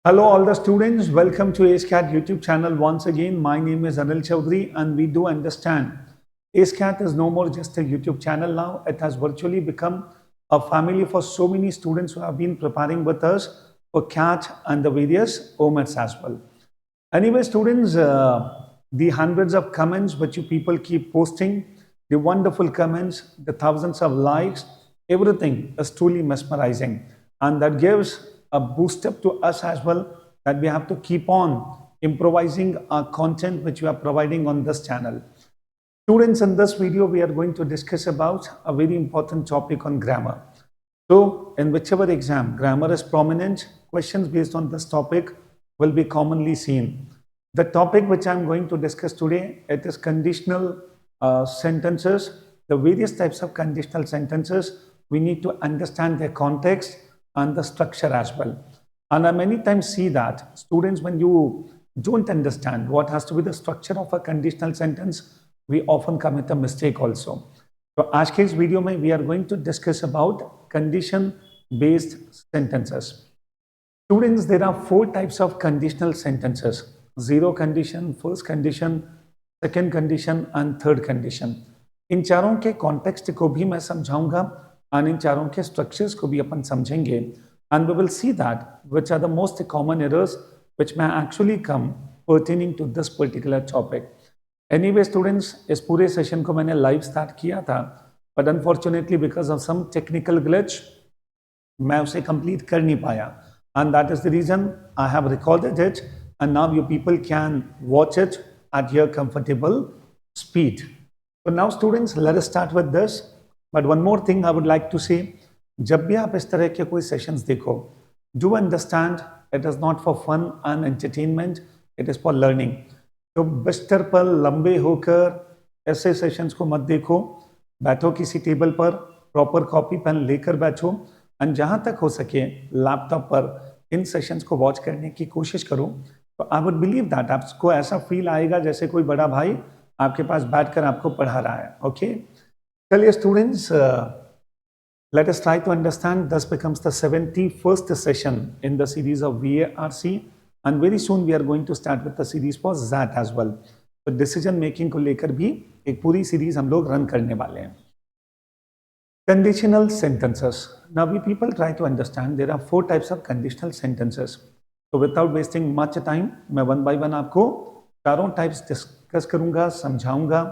Hello, all the students. Welcome to ACECAT YouTube channel once again. My name is Anil Chaudhary, and we do understand ACECAT is no more just a YouTube channel now. It has virtually become a family for so many students who have been preparing with us for CAT and the various OMATs as well. Anyway, students, the hundreds of comments which you people keep posting, the wonderful comments, the thousands of likes, everything is truly mesmerizing. And that gives a boost up to us as well, that we have to keep on improvising our content which we are providing on this channel. Students, in this video, we are going to discuss about a very important topic on grammar. So, in whichever exam grammar is prominent, questions based on this topic will be commonly seen. The topic which I am going to discuss today, it is conditional sentences. The various types of conditional sentences, we need to understand their context and the structure as well. And I many times see that students, when you don't understand what has to be the structure of a conditional sentence, we often commit a mistake also. So आज के इस video में we are going to discuss about condition based sentences. Students, there are four types of conditional sentences: zero condition, first condition, second condition and third condition. इन चारों के context को भी मैं समझाऊंगा और इन चारों के स्ट्रक्चर्स को भी अपन समझेंगे, and we will see that which are the most common errors which may actually come pertaining to this particular topic. Anyway, students, इस पूरे सेशन को मैंने लाइव स्टार्ट किया था, but unfortunately because of some technical glitch मैं उसे complete कर नहीं पाया, and that is the reason I have recorded it and now you people can watch it at your comfortable speed. So now students, let us start with this. But one more thing I would like to say, जब भी आप इस तरह के कोई sessions देखो, do understand it is not for fun and entertainment, it is for learning. तो बिस्तर पर लंबे होकर ऐसे सेशंस को मत देखो, बैठो किसी टेबल पर, प्रॉपर कॉपी पेन लेकर बैठो, और जहाँ तक हो सके लैपटॉप पर इन सेशंस को वॉच करने की कोशिश करो. तो आई वुड बिलीव दैट आपको ऐसा फील आएगा जैसे कोई बड़ा भाई आपके पास बैठकर आपको पढ़ा रहा है. ओके, चलिए students, let us try to understand. This becomes the 71st session in the series of VARC, and very soon we are going to start with the series for ZAT as well. So decision making को लेकर भी एक पूरी series हम लोग run करने वाले हैं. Conditional sentences. Now we people try to understand there are four types of conditional sentences. So without wasting much time, मैं one by one आपको चारों टाइप्स डिस्कस करूंगा, समझाऊंगा,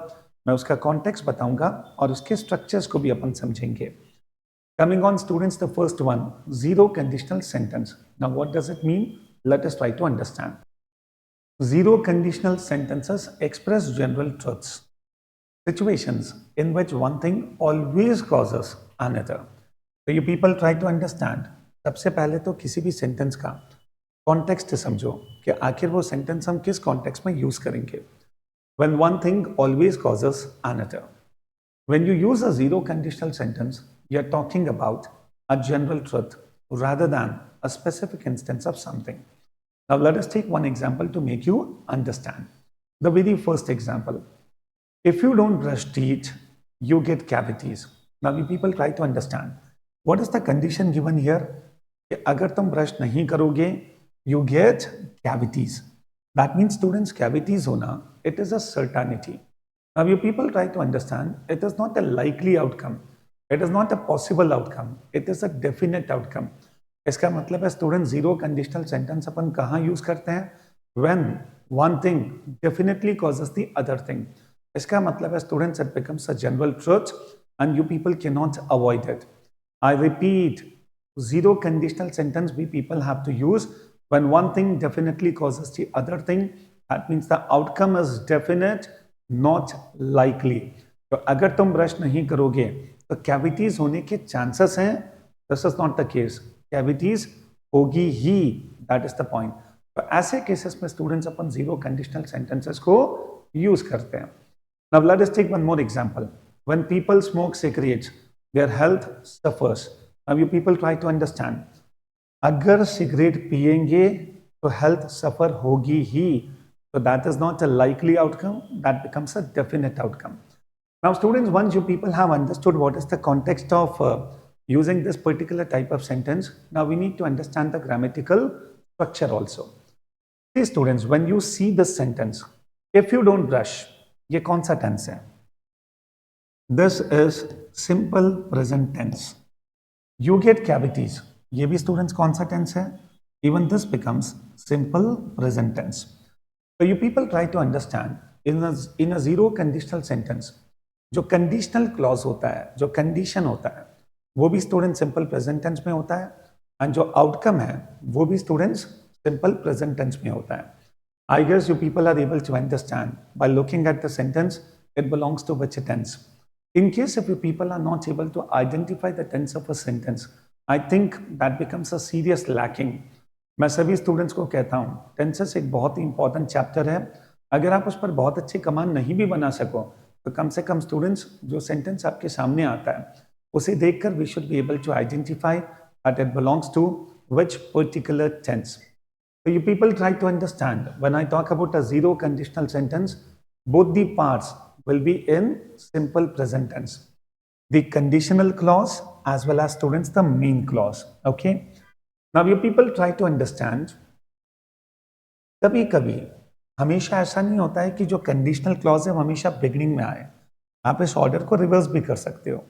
मैं उसका कॉन्टेक्स्ट बताऊंगा और उसके स्ट्रक्चर्स को भी अपन समझेंगे. Coming on students, the first one, zero conditional sentence. Now what does it mean? Let us try to understand. Zero conditional sentences express general truths, situations in which one thing always causes another. So you people try to understand. सबसे पहले तो किसी भी sentence का context समझो कि आखिर वो सेंटेंस हम किस कॉन्टेक्स्ट में यूज करेंगे. When one thing always causes another. When you use a zero conditional sentence, you are talking about a general truth rather than a specific instance of something. Now let us take one example to make you understand. The very first example. If you don't brush teeth, you get cavities. Now you people try to understand. What is the condition given here? कि अगर तुम brush नहीं करोगे, you get cavities. That means students, cavities होना, it is a certainty. Now you people try to understand, it is not a likely outcome, it is not a possible outcome, it is a definite outcome. इसका मतलब है students, zero conditional sentence अपन कहाँ use करते हैं? When one thing definitely causes the other thing. इसका मतलब है students, it becomes a general truth and you people cannot avoid it. I repeat, zero conditional sentence we people have to use when one thing definitely causes the other thing. That means the outcome is definite, not likely. तो अगर तुम brush नहीं करोगे तो cavities होने के chances हैं. This is not the case, cavities होगी ही. That is the point. तो ऐसे केसेस में स्टूडेंट्स अपन जीरो कंडीशनल सेंटेंसेस को यूज करते हैं. Now let us take one more example. When people smoke cigarettes, their health suffers. Now you people try to understand. अगर सिगरेट पिएंगे तो हेल्थ सफर होगी ही. So that is not a likely outcome, that becomes a definite outcome. Now students, once you people have understood what is the context of using this particular type of sentence, now we need to understand the grammatical structure also. See students, when you see this sentence, if you don't brush, ये कौन सा tense है? This is simple present tense. You get cavities. ये भी students कौन सा tense है? Even this becomes simple present tense. So you people try to understand in a zero conditional sentence, जो conditional clause होता है, जो condition होता है, वो भी student simple present tense में होता है, and जो outcome है, वो भी students simple present tense में होता है. I guess you people are able to understand by looking at the sentence, it belongs to which tense. In case if you people are not able to identify the tense of a sentence, I think that becomes a serious lacking. मैं सभी students को कहता हूँ, tenses एक बहुत ही important chapter है. अगर आप उस पर बहुत अच्छी कमांड नहीं भी बना सको, तो कम से कम स्टूडेंट्स जो सेंटेंस आपके सामने आता है, उसे देखकर we should be able to identify that it belongs to which particular tense. So you people try to understand, when I talk about a zero conditional sentence, both the parts will be in simple present tense. The conditional clause as well as students the main clause. Okay. Now you people try to understand, कभी कभी हमेशा ऐसा नहीं होता है कि जो conditional clause है वो हमेशा बिगनिंग में आए. आप इस ऑर्डर को रिवर्स भी कर सकते हो.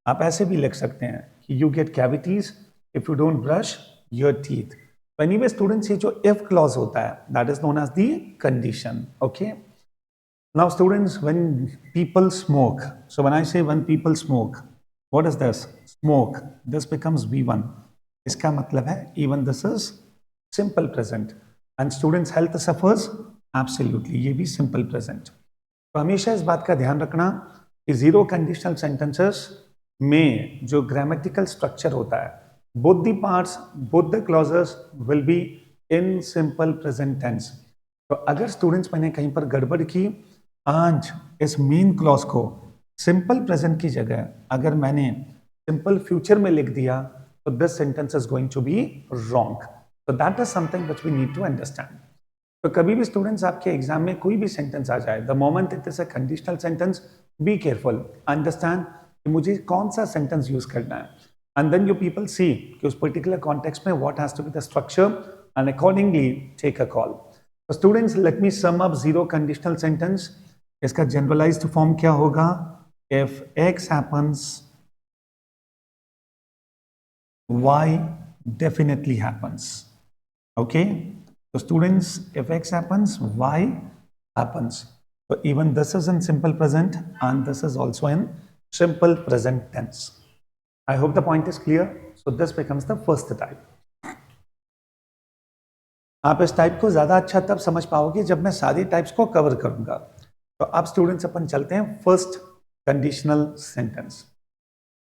आप ऐसे भी लिख सकते हैं कि you get cavities if you don't brush your teeth. Anyway students, ये जो इफ क्लॉज होता है that is known as the condition. Okay. Now students, when people smoke, so when I say when people smoke, what is this? Smoke. This becomes V1. इसका मतलब है even this is simple present. And students health suffers, absolutely, ये भी simple present. तो हमेशा इस बात का ध्यान रखना कि जीरो कंडीशनल सेंटेंसेस में जो ग्रामेटिकल स्ट्रक्चर होता है, both the parts, both the clauses will be in simple present tense. तो अगर स्टूडेंट्स मैंने कहीं पर गड़बड़ की, आज इस मेन क्लॉज को सिंपल प्रेजेंट की जगह अगर मैंने सिंपल फ्यूचर में लिख दिया, तो this sentence is going to be wrong. So that is something which we need to understand. तो कभी भी स्टूडेंट्स आपके एग्जाम में कोई भी सेंटेंस आ जाए, the moment it is a conditional sentence, be careful, understand कि मुझे कौन सा सेंटेंस यूज करना है, and then you people see कि उस पर्टिकुलर कॉन्टेक्स्ट में what has to be the structure and accordingly take a call. Students, let me sum up zero conditional sentence. इसका जनरलाइज्ड फॉर्म क्या होगा? If X happens, Y definitely happens. Okay. तो students, if X happens, Y happens. तो even this is in simple present and this is also in simple present tense. I hope the point is clear. So this becomes the first type. आप इस type को ज्यादा अच्छा तब समझ पाओगे जब मैं सारी टाइप्स को कवर करूंगा. तो अब स्टूडेंट्स अपन चलते हैं first conditional sentence.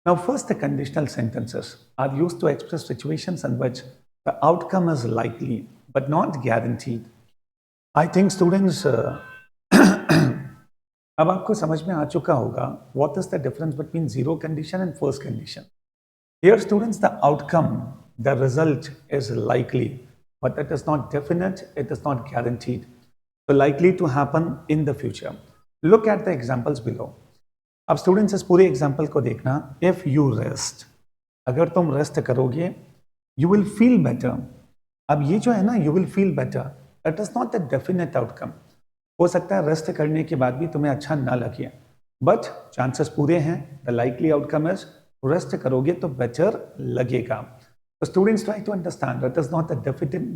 Now first conditional sentences are used to express situations in which the outcome is likely but not guaranteed. I think students अब आपको समझ में आ चुका होगा what is the difference between zero condition and first condition. Here students, the outcome, the result is likely but it is not definite, it is not guaranteed. So likely to happen in the future. Look at the examples below. अब students इस पूरे example को देखना. If you rest, अगर तुम rest करोगे, you will feel better. अब ये जो है ना, you will feel better, it is not a definite outcome. हो सकता है रेस्ट करने के बाद भी तुम्हें अच्छा ना लगे, बट चांसेस पूरे हैं. The likely outcome is rest करोगे तो बेटर लगेगा. So students try to understand that is not a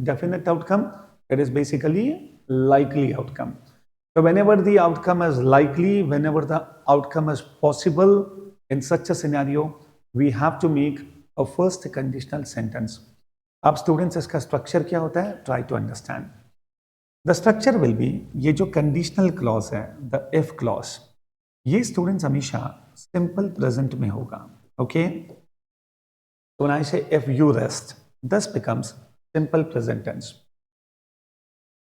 definite outcome, it is basically likely outcome. So whenever the outcome is likely, whenever the outcome is possible, in such a scenario, we have to make a first conditional sentence. अब students इसका structure क्या होता है? Try to understand. The structure will be, ये जो conditional clause है, the if clause, ये students हमेशा simple present में होगा. Okay? So when I say if you rest, this becomes simple present tense.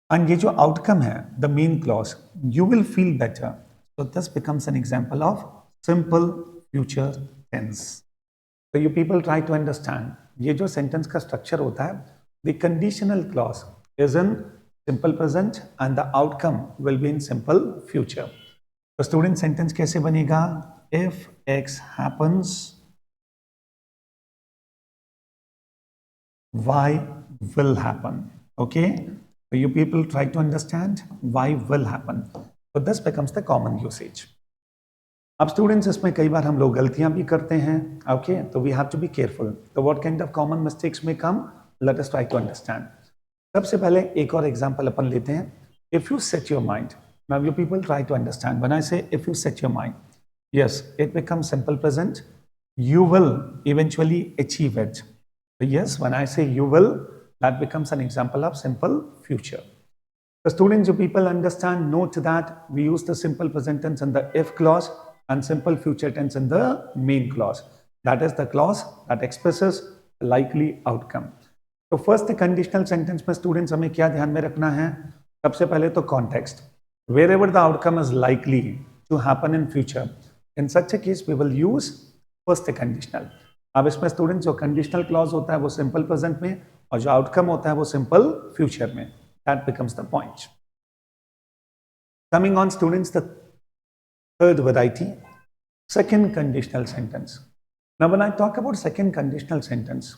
And ये जो outcome है, the main clause, you will feel better. So this becomes an example of simple future tense. So you people try to understand, ये जो sentence का structure होता है, the conditional clause is in simple present and the outcome will be in simple future. तो student sentence कैसे बनेगा? If X happens, Y will happen. Okay, so you people try to understand why will happen. So this becomes the common usage. अब students इसमें कई बार हम लोग गलतियां भी करते हैं. ओके, तो we have to be careful. तो what kind of common mistakes में come, let us try to understand. सबसे पहले एक और एग्जांपल अपन लेते हैं. If you set your mind, now you people try to understand. When I say if you set your mind, yes, it becomes simple present. You will eventually achieve it. So yes, when I say you will, that becomes an example of simple future. The students, you people understand, note that we use the simple present tense in the if clause and simple future tense in the main clause. That is the clause that expresses the likely outcome. तो first conditional sentence में students हमें क्या ध्यान में रखना है? सबसे पहले तो context. Wherever the outcome is likely to happen in future, in such a case we will use first conditional. अब इसमें स्टूडेंट्स जो कंडीशनल क्लॉज होता है वो सिंपल प्रेजेंट में और जो आउटकम होता है वो सिंपल फ्यूचर में. That becomes the point. Coming on students, the third variety, second conditional sentence. Now when I talk about second conditional sentence,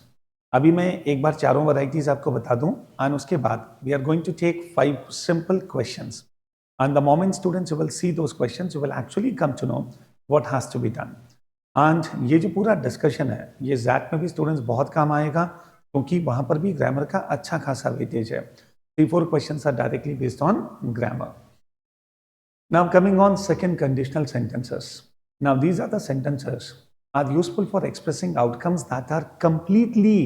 अभी मैं एक बार चारों वैरायटीज आपको बता दूं एंड उसके बाद we are going to take 5 simple questions. And the moment students you will see those questions, you will actually come to know what has to be done. And ये जो पूरा डिस्कशन है ये जैट में भी students बहुत काम आएगा क्योंकि वहाँ पर भी ग्रामर का अच्छा खासा वेटेज है. 3-4 questions are directly based on grammar. Now coming on second conditional sentences. Now these are the sentences are useful for expressing outcomes that are completely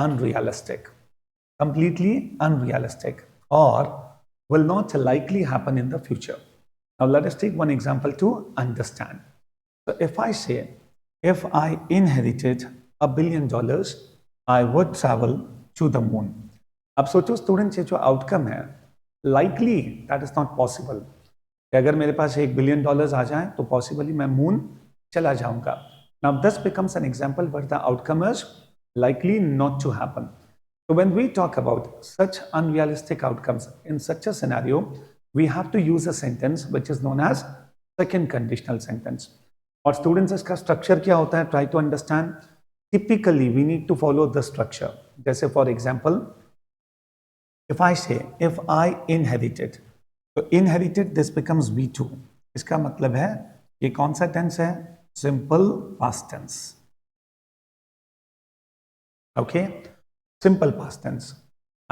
unrealistic. Completely unrealistic or will not likely happen in the future. Now let us take one example to understand. So if I say, if I inherited $1 billion, I would travel to the moon. अब सोचो students, ये जो outcome है likely that is not possible. कि अगर मेरे पास $1 billion आ जाए तो पॉसिबली मैं मून चला जाऊंगा. Now this becomes an example where the outcome is likely not to happen. So when we talk about such unrealistic outcomes in such a scenario, we have to use a sentence which is known as second conditional sentence. और students इसका structure क्या होता है? Try to understand. Typically we need to follow the structure. जैसे for example, if I say if I inherited, तो inherited this becomes V2. इसका मतलब है ये कौन सा tense है? Simple past tense. Okay? Simple past tense.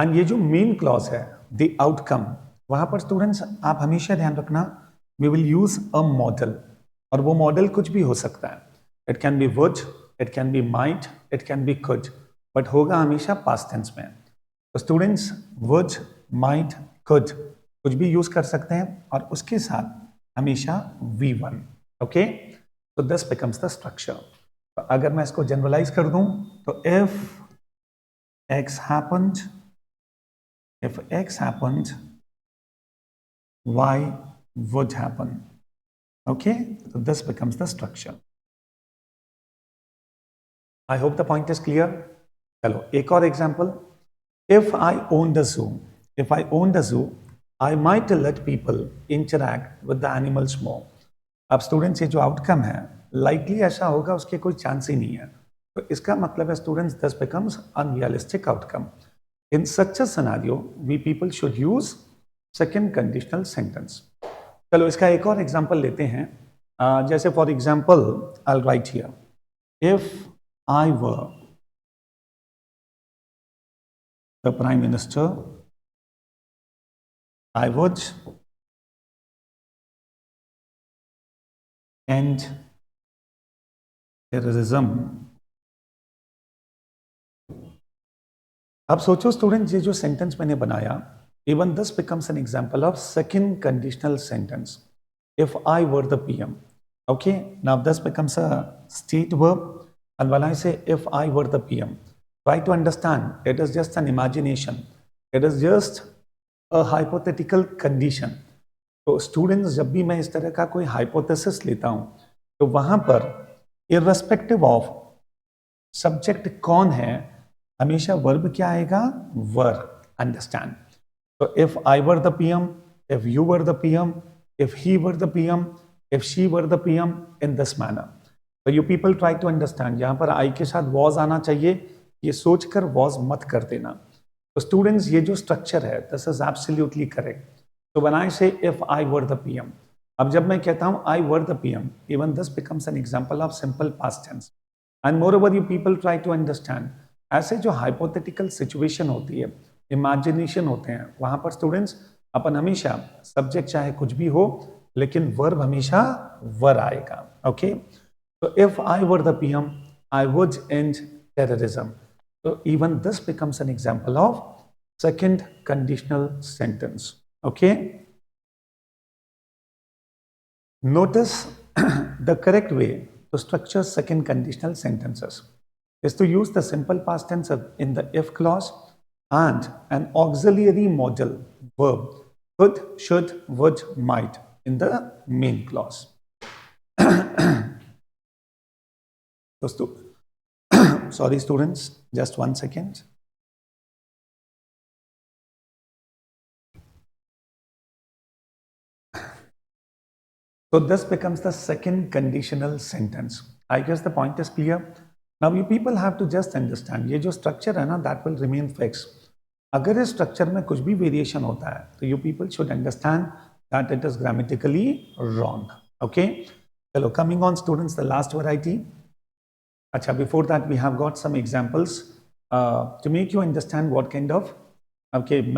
And ये जो मेन क्लॉज है द आउटकम, वहां पर स्टूडेंट्स आप हमेशा ध्यान रखना we will use a modal. और वो मॉडल कुछ भी हो सकता है. It can be would, it can be might, it can be could, but होगा हमेशा पास्ट टेंस में. तो स्टूडेंट्स वुड, माइट, कुड कुछ भी यूज कर सकते हैं और उसके साथ हमेशा V1. ओके, तो दिस बिकम्स द स्ट्रक्चर. अगर मैं इसको जनरलाइज कर दूं तो if X happened, if X happened, Y would happen. Okay, so this becomes the structure. I hope the point is clear. चलो एक और example. If I own the zoo, if I own the zoo, I might let people interact with the animals more. अब students ये जो outcome है likely ऐसा होगा उसके कोई चांस ही नहीं है. तो इसका मतलब है students this becomes unrealistic outcome. In such a scenario we people should use second conditional sentence. चलो इसका एक और एग्जांपल लेते हैं. जैसे for example I will write here, if I were the prime minister I would end terrorism. अब सोचो student, ये जो सेंटेंस मैंने बनाया, even this becomes an example of second conditional sentence. If I were the PM. Okay, now this becomes a state verb and when I say if I were the PM, try to understand it is just an imagination, it is just a hypothetical condition. तो students जब भी मैं इस तरह का कोई hypothesis लेता हूं तो वहां पर इररेस्पेक्टिव ऑफ सब्जेक्ट कौन है हमेशा वर्ब क्या आएगा? वर. अंडरस्टैंड. तो if I were the PM, if you were the PM, if he were the PM, if she were the PM, in this manner. तो you people try to understand. यहां पर आई के साथ was आना चाहिए, ये सोचकर वॉज मत कर देना. तो स्टूडेंट्स ये जो स्ट्रक्चर है this is absolutely correct. So when I say if I were the PM, अब जब मैं कहता हूँ I were the PM, even this becomes an example of simple past tense. And moreover, you people try to understand, ऐसे जो hypothetical situation होती है, imagination होते हैं, वहाँ पर students अपन हमेशा subject चाहे कुछ भी हो, लेकिन verb हमेशा were आएगा. Okay? So if I were the PM, I would end terrorism. So even this becomes an example of second conditional sentence. Okay? Notice the correct way to structure second conditional sentences is to use the simple past tense in the if clause and an auxiliary modal verb could, should, would, might in the main clause. Sorry students, just 1 second. So this becomes the second conditional sentence. I guess the point is clear. Now you people have to just understand, ये जो structure है ना, that will remain fixed. अगर इस structure में कुछ भी variation होता है, तो you people should understand that it is grammatically wrong. Okay? Hello, coming on students, the last variety. Acha, before that we have got some examples to make you understand what kind of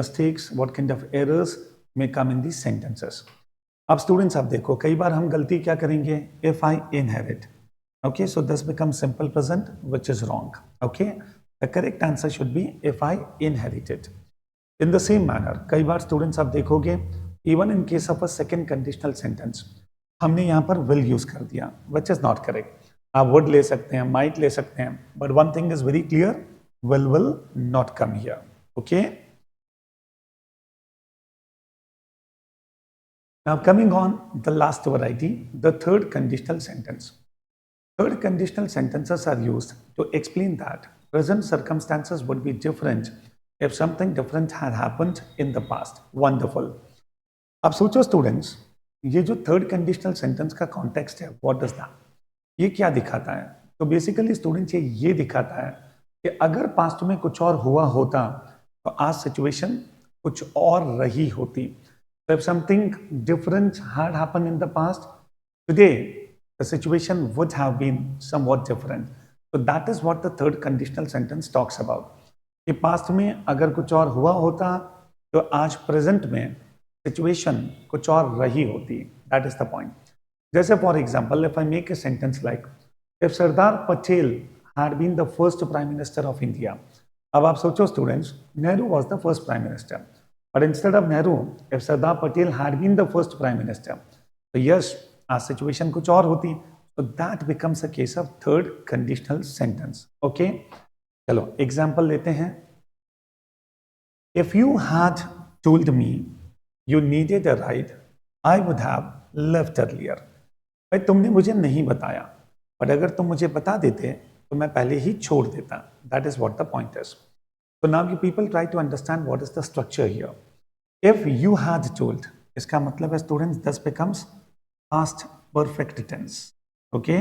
mistakes, what kind of errors may come in these sentences. अब students आप देखो, कई बार हम गलती क्या करेंगे, if I inherit. Okay, so this become simple present which is wrong. Okay, the correct answer should be if I inherited. In the same manner कई बार students आप देखोगे, even in case of a second conditional sentence, हमने यहाँ पर will use कर दिया which is not correct. आप would ले सकते हैं, माइट ले सकते हैं, but one thing is very clear, will not come here. Okay, now coming on the last variety, the third conditional sentence. Third conditional sentences are used to explain that present circumstances would be different if something different had happened in the past. Wonderful. अब सोचो students, ये जो third conditional sentence का context है, what does that, ये क्या दिखाता है? तो बेसिकली स्टूडेंट्स ये दिखाता है कि अगर पास्ट में कुछ और हुआ होता तो आज सिचुएशन कुछ और रही होती. So if something different had happened in the past, today the situation would have been somewhat different. So that is what the third conditional sentence talks about. कि past में अगर कुछ और हुआ होता तो आज present में situation कुछ और रही होती. That is the point. जैसे for example, if I make a sentence like, if Sardar Patel had been the first Prime Minister of India. अब आप सोचो students, Nehru was the first Prime Minister. But instead of Nehru, if Sardar Patel had been the first Prime Minister, so yes, our situation कुछ और होती. So that becomes a case of third conditional sentence. Okay? चलो example लेते हैं. If you had told me you needed a ride, I would have left earlier. भाई तुमने मुझे नहीं बताया, but अगर तुम मुझे बता देते तो मैं पहले ही छोड़ देता. That is what the point is. So now you people try to understand what is the structure here. If you had told, इसका मतलब है students, this becomes past perfect tense. Okay?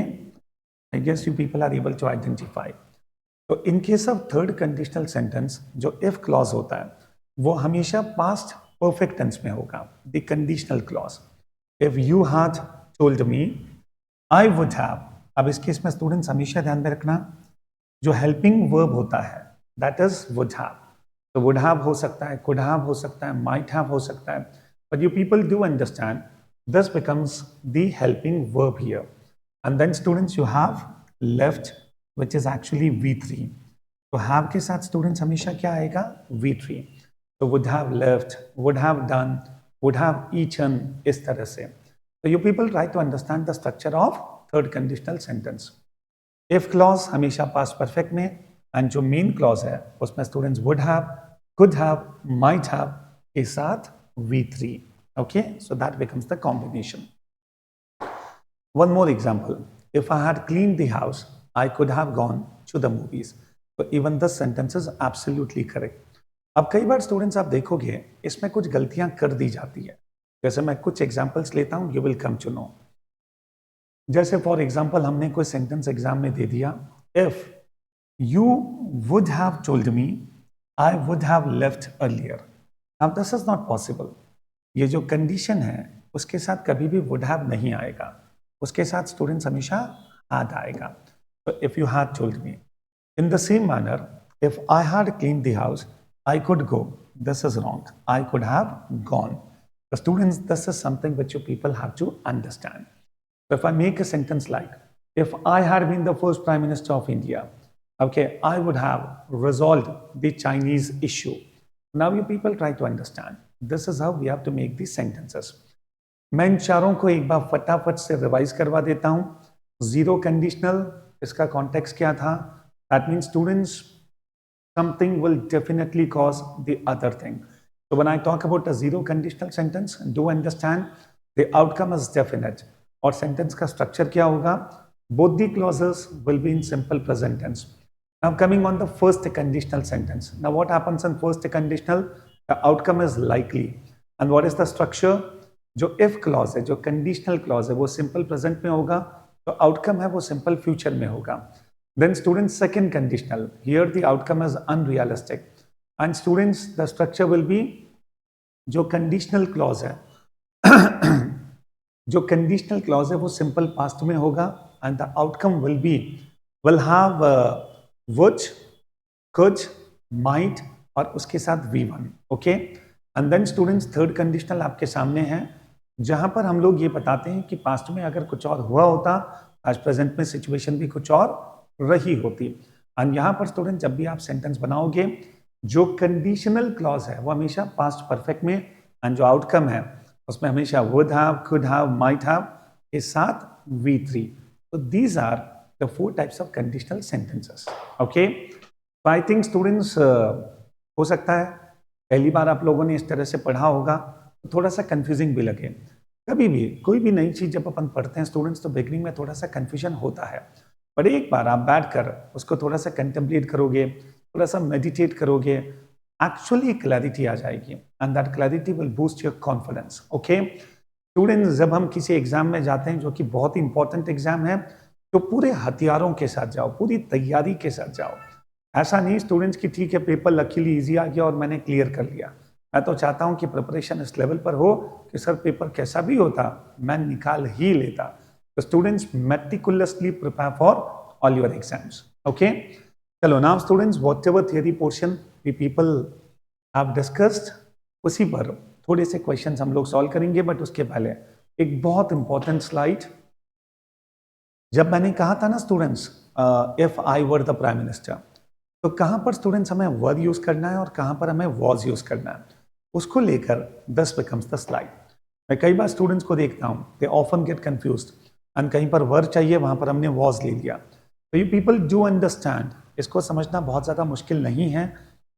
I guess you people are able to identify. So in case of third conditional sentence, जो if clause होता है, वो हमेशा past perfect tense में होगा. The conditional clause. If you had told me, I would have. अब इस case में students हमेशा ध्यान में रखना, जो helping verb होता है, that is would have. So would have हो सकता है, could have हो सकता है, might have हो सकता है. But you people do understand, this becomes the helping verb here. And then students you have left, which is actually V3. तो have के साथ students हमेशा क्या आएगा? V3. So would have left, would have done, would have eaten, इस तरह से. So you people try to understand the structure of third conditional sentence. If clause हमेशा past perfect में, and जो मेन क्लॉज है उसमें students would have, could have, might have के साथ V3. Okay, so that becomes the combination. One more example, if I had clean the house I could have gone to the movies. तो even the sentence is absolutely correct. अब कई बार students आप देखोगे इसमें कुछ गलतियां कर दी जाती है. जैसे मैं कुछ एग्जांपल्स लेता हूं, you will come to know. जैसे फॉर एग्जांपल हमने कोई सेंटेंस एग्जाम में दे दिया, if you would have told me I would have left earlier. Now this is not possible. ये जो कंडीशन है उसके साथ कभी भी would have नहीं आएगा, उसके साथ स्टूडेंट्स हमेशा had आएगा. So if you had told me, in the same manner, if I had cleaned the house, I could go. This is wrong. I could have gone. The students, this is something which you people have to understand. So if I make a sentence like, if I had been the first Prime Minister of India, okay, I would have resolved the Chinese issue. Now you people try to understand. This is how we have to make these sentences. मैं इन चारों को एक बार फटाफट से revise करवा देता हूं. Zero conditional, इसका कॉन्टेक्स्ट क्या था? That means students, something will definitely cause the other thing. So when I talk about a zero conditional sentence, do understand the outcome is definite. और sentence का structure क्या होगा? Both the clauses will be in simple present tense. Now coming on the first conditional sentence. Now what happens in first conditional? The outcome is likely. And what is the structure? जो if clause है, जो conditional clause है, वो simple present में होगा, तो outcome है वो simple future में होगा. Then students, second conditional. Here the outcome is unrealistic. And students, the structure will be, जो conditional clause है, जो conditional clause है वो simple past में होगा, and the outcome will be, will have would, could, might और उसके साथ V1. Okay? And then students, third conditional आपके सामने है, जहां पर हम लोग ये बताते हैं कि पास्ट में अगर कुछ और हुआ होता, आज प्रेजेंट में सिचुएशन भी कुछ और रही होती. और यहां पर स्टूडेंट जब भी आप सेंटेंस बनाओगे, जो कंडीशनल क्लॉज है वो हमेशा पास्ट परफेक्ट में, एंड जो आउटकम है उसमें हमेशा would have, could have, might have के साथ V3. तो these are the 4 types of conditional sentences. Okay, तो आई थिंक स्टूडेंट्स हो सकता है पहली बार आप लोगों ने इस तरह से पढ़ा होगा तो थोड़ा सा कंफ्यूजिंग भी लगे. कभी भी कोई भी नई चीज जब अपन पढ़ते हैं स्टूडेंट्स, तो बिगनिंग में थोड़ा सा कंफ्यूजन होता है, पर एक बार आप बैठकर उसको थोड़ा सा कंटेम्पलेट करोगे, थोड़ा सा मेडिटेट करोगे, एक्चुअली क्लैरिटी आ जाएगी, and that clarity will boost your confidence. Okay students, जब हम किसी एग्जाम में जाते हैं जो कि बहुत ही इंपॉर्टेंट एग्जाम है, तो पूरे हथियारों के साथ जाओ, पूरी तैयारी के साथ जाओ. ऐसा नहीं स्टूडेंट्स कि ठीक है पेपर लकीली ईजी आ गया और मैंने क्लियर कर लिया. मैं तो चाहता हूं कि प्रिपरेशन इस लेवल पर हो कि सर पेपर कैसा भी होता मैं निकाल ही लेता. तो students, meticulously prepare for all your exams. Okay, चलो now students, whatever theory portion we people have discussed, उसी पर थोड़े से क्वेश्चंस हम लोग सॉल्व करेंगे. बट उसके पहले एक बहुत इंपॉर्टेंट स्लाइड. जब मैंने कहा था ना students, if I were the prime minister, तो कहां पर स्टूडेंट्स हमें वर यूज करना है और कहां पर हमें वॉज यूज करना है, उसको लेकर दिस बिकम्स द स्लाइड. मैं कई बार स्टूडेंट्स को देखता हूं, they often get confused, and कहीं पर वर चाहिए वहां पर हमने वॉज ले लिया. तो यू पीपल डू अंडरस्टैंड, इसको समझना बहुत ज़्यादा मुश्किल नहीं है.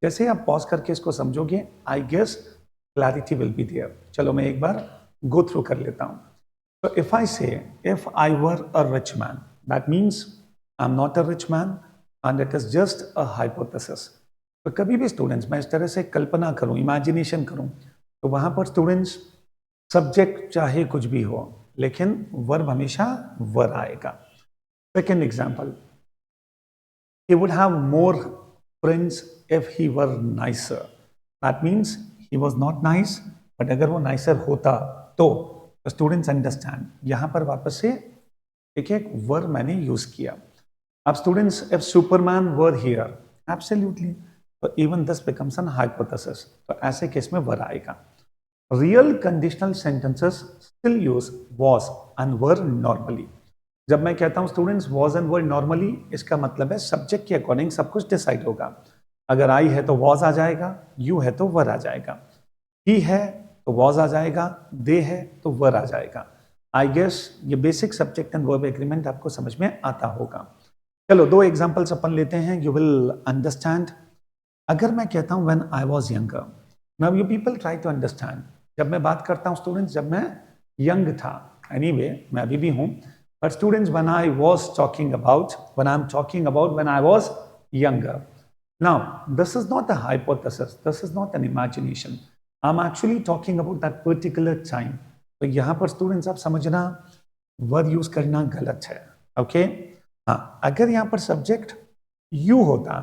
जैसे आप पॉज करके इसको समझोगे, I guess clarity will be there. चलो मैं एक बार गो थ्रू कर लेता हूँ. तो if I say, if I were a rich man, that means I am not a rich man and it is just a hypothesis. तो कभी भी स्टूडेंट्स मैं इस तरह से कल्पना करूँ, इमेजिनेशन करूँ, तो वहाँ पर स्टूडेंट्स सब्जेक्ट चाहे कुछ भी हो, लेकिन वर्ब हमेशा वर आएगा. Second example, he would have more friends if he were nicer. That means he was not nice, but अगर वो nicer होता तो students understand. यहाँ पर वापस से एक वर्ब मैंने यूज किया. अब students, if Superman were here, absolutely, तो even this becomes an hypothesis. तो ऐसे केस में वर आएगा. Real conditional sentences still use was and were normally. जब मैं कहता हूं students was and were normally, इसका मतलब है सब्जेक्ट के अकॉर्डिंग सब कुछ डिसाइड होगा. अगर I है तो was आ जाएगा, you है तो were आ जाएगा, he है तो was आ जाएगा, they है तो were आ जाएगा. I guess ये basic subject and verb agreement आपको समझ में आता होगा. चलो 2 एग्जांपल्स अपन लेते हैं, यू विल अंडरस्टैंड. अगर मैं कहता हूं when I was younger, now you people try to understand. जब मैं बात करता हूं स्टूडेंट्स, जब मैं यंग था, anyway मैं अभी भी हूं, but students when I was talking about, when I'm talking about when I was younger, now this is not a hypothesis, this is not an imagination, I'm actually talking about that particular time. तो यहाँ पर स्टूडेंट्स आप समझना, word use करना गलत है. Okay हाँ, अगर यहाँ पर सब्जेक्ट यू होता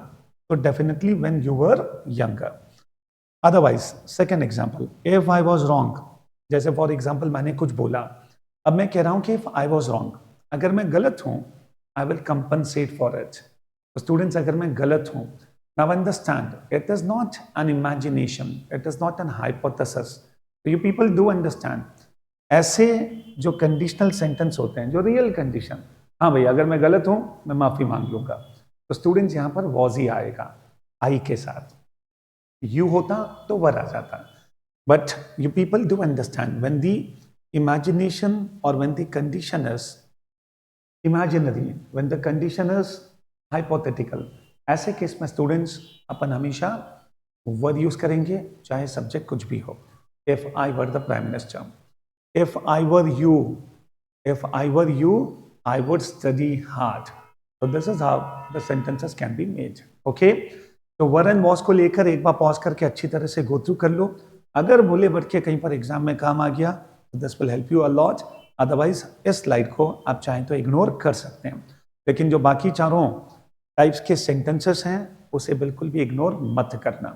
तो definitely when you were younger. Otherwise second example, if I was wrong, जैसे फॉर एग्जाम्पल मैंने कुछ बोला, अब मैं कह रहा हूं कि इफ आई वॉज रॉन्ग, अगर मैं गलत हूं, I will compensate for it. Students, अगर मैं गलत हूं, now understand it is not an imagination, it is not an hypothesis. You people do understand, ऐसे जो कंडीशनल सेंटेंस होते हैं, जो रियल कंडीशन, हाँ भाई अगर मैं गलत हूं मैं माफी मांग लूंगा, तो स्टूडेंट्स यहां पर वॉज ही आएगा आई के साथ. यू होता तो वर आ जाता. But you people do understand when the imagination और when the condition is imaginary, when the condition is hypothetical, ऐसे केस में स्टूडेंट्स अपन हमेशा वर यूज करेंगे, चाहे सब्जेक्ट कुछ भी हो. If I were the prime minister, if I were you, if I were you, I would study hard. So this is how the sentences can be made. Okay? तो were and was को लेकर एक बार pause करके अच्छी तरह से go through कर लो. अगर बोले बढ़ के कहीं पर एग्जाम में काम आ गया तो this will help you a lot. Otherwise इस स्लाइड को आप चाहें तो इग्नोर कर सकते हैं, लेकिन जो बाकी चारों टाइप्स के सेंटेंसेस हैं उसे बिल्कुल भी इग्नोर मत करना.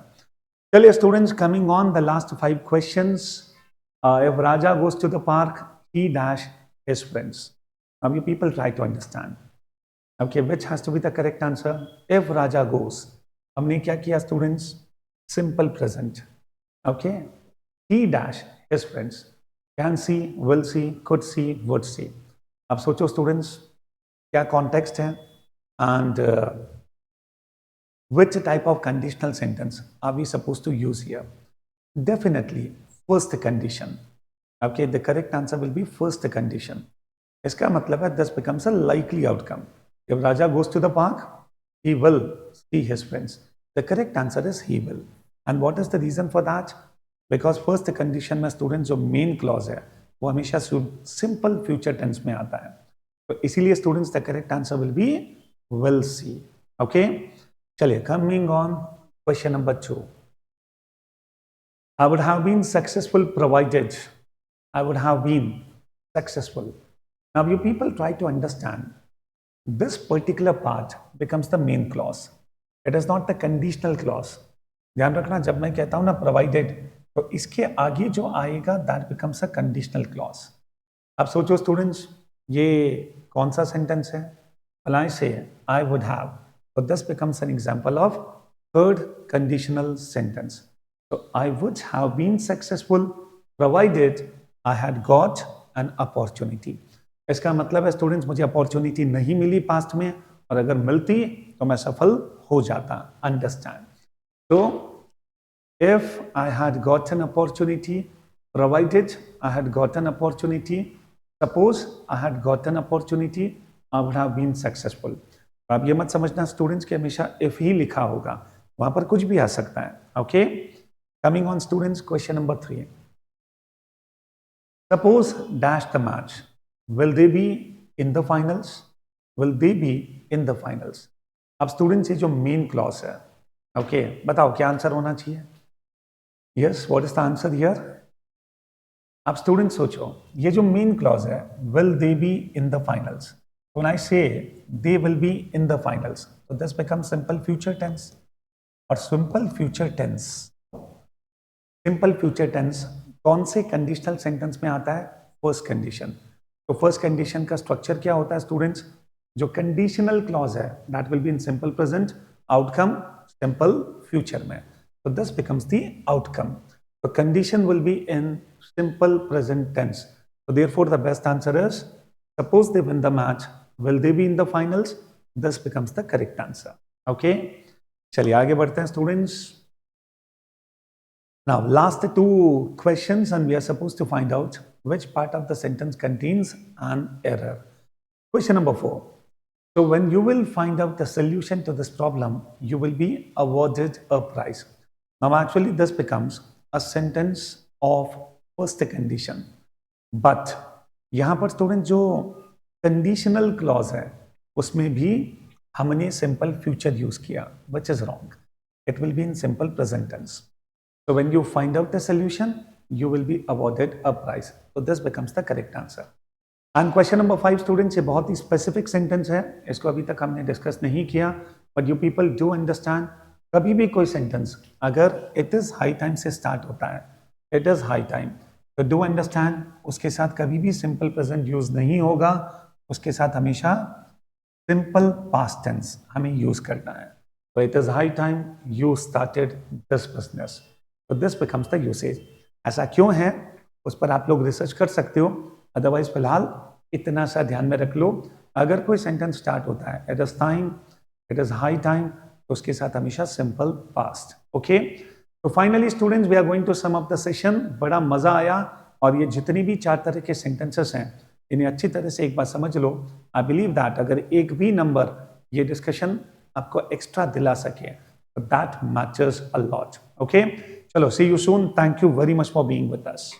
चलिए students, coming on the last 5 questions. If Raja goes to the park, he dash his friends. Now you people try to understand. Okay, which has to be the correct answer? If Raja goes, हमने क्या किया students? Simple present. Okay, he dash his friends. Can see, will see, could see, would see. अब सोचो students, क्या context है and which type of conditional sentence are we supposed to use here? Definitely first condition. Okay, the correct answer will be first condition. इसका मतलब है this becomes a likely outcome. If Raja goes to the park, he will see his friends. The correct answer is he will. And what is the reason for that? Because first condition में student जो main clause है वो हमेशा simple future tense में आता है, तो इसीलिए students the correct answer will be will C. Okay, चलिए coming on question number 2. I would have been successful provided, I would have been successful. Now you people try to understand, this particular part becomes the main clause. It is not the conditional clause. ध्यान रखना, जब मैं कहता हूं ना provided, तो इसके आगे जो आएगा that becomes a conditional clause. अब सोचो स्टूडेंट्स, ये कौन सा सेंटेंस है? I say I would have. So this becomes an example of third conditional sentence. So I would have been successful provided I had got an opportunity. इसका मतलब है students, मुझे अपॉर्चुनिटी नहीं मिली पास्ट में, और अगर मिलती तो मैं सफल हो जाता. अंडरस्टैंड? तो if I had got an opportunity, provided I had got an opportunity, suppose I had got an opportunity, I would have been successful. तो आप ये मत समझना स्टूडेंट्स कि हमेशा इफ ही लिखा होगा, वहां पर कुछ भी आ सकता है. Okay, coming on students, question number 3. Suppose dash the match, will they be in the finals? Will they be in the finals? अब स्टूडेंट्स ये जो मेन क्लॉज है, ओके, बताओ क्या आंसर होना चाहिए? Yes, what is the answer here? अब students सोचो, ये जो मेन क्लॉज है, will they be in the finals? When I say they will be in the finals, so this becomes simple future tense. और simple future tense, simple future tense कौन से conditional sentence में आता है? First condition. तो first condition का structure क्या होता है स्टूडेंट्स? जो कंडीशनल क्लॉज है that will be in simple present, outcome simple future में. तो दिस बिकम्स द आउटकम. तो condition will be in simple present tense. So therefore the best answer is, suppose they win the match, will they be in the finals? This becomes the correct answer. Okay, चलिए आगे बढ़ते हैं students. Now last 2 questions and we are supposed to find out which part of the sentence contains an error. Question number 4. So when you will find out the solution to this problem, you will be awarded a prize. Now actually this becomes a sentence of first condition. But यहाँ पर student जो conditional clause है उसमें भी हमने simple future use किया, which is wrong. It will be in simple present tense. So when you find out the solution, you will be awarded a prize. So this becomes the correct answer. And question number 5 students, ये बहुत ही specific sentence है, इसको अभी तक हमने discuss नहीं किया, but you people do understand कभी भी कोई सेंटेंस अगर इट इज हाई टाइम से स्टार्ट होता है, इट इज हाई टाइम, तो डू अंडरस्टैंड उसके साथ कभी भी सिंपल प्रेजेंट यूज नहीं होगा, उसके साथ हमेशा सिंपल पास्ट टेंस हमें यूज करना है। तो it is high time you started this business, तो दिस बिकम्स द यूसेज। ऐसा क्यों है उस पर आप लोग रिसर्च कर सकते हो, अदरवाइज फिलहाल इतना सा ध्यान में रख लो, अगर कोई सेंटेंस स्टार्ट होता है it is time, it is high time, तो उसके साथ हमेशा सिंपल पास्ट। ओके, तो finally students we are going to sum up the session. बड़ा मजा आया, और ये जितनी भी 4 तरह के सेंटेंसेस हैं इन्हें अच्छी तरह से एक बार समझ लो। आई बिलीव दैट अगर एक भी नंबर ये डिस्कशन आपको एक्स्ट्रा दिला सके तो that matters a lot. Okay, चलो see you soon, thank you very much for being with us.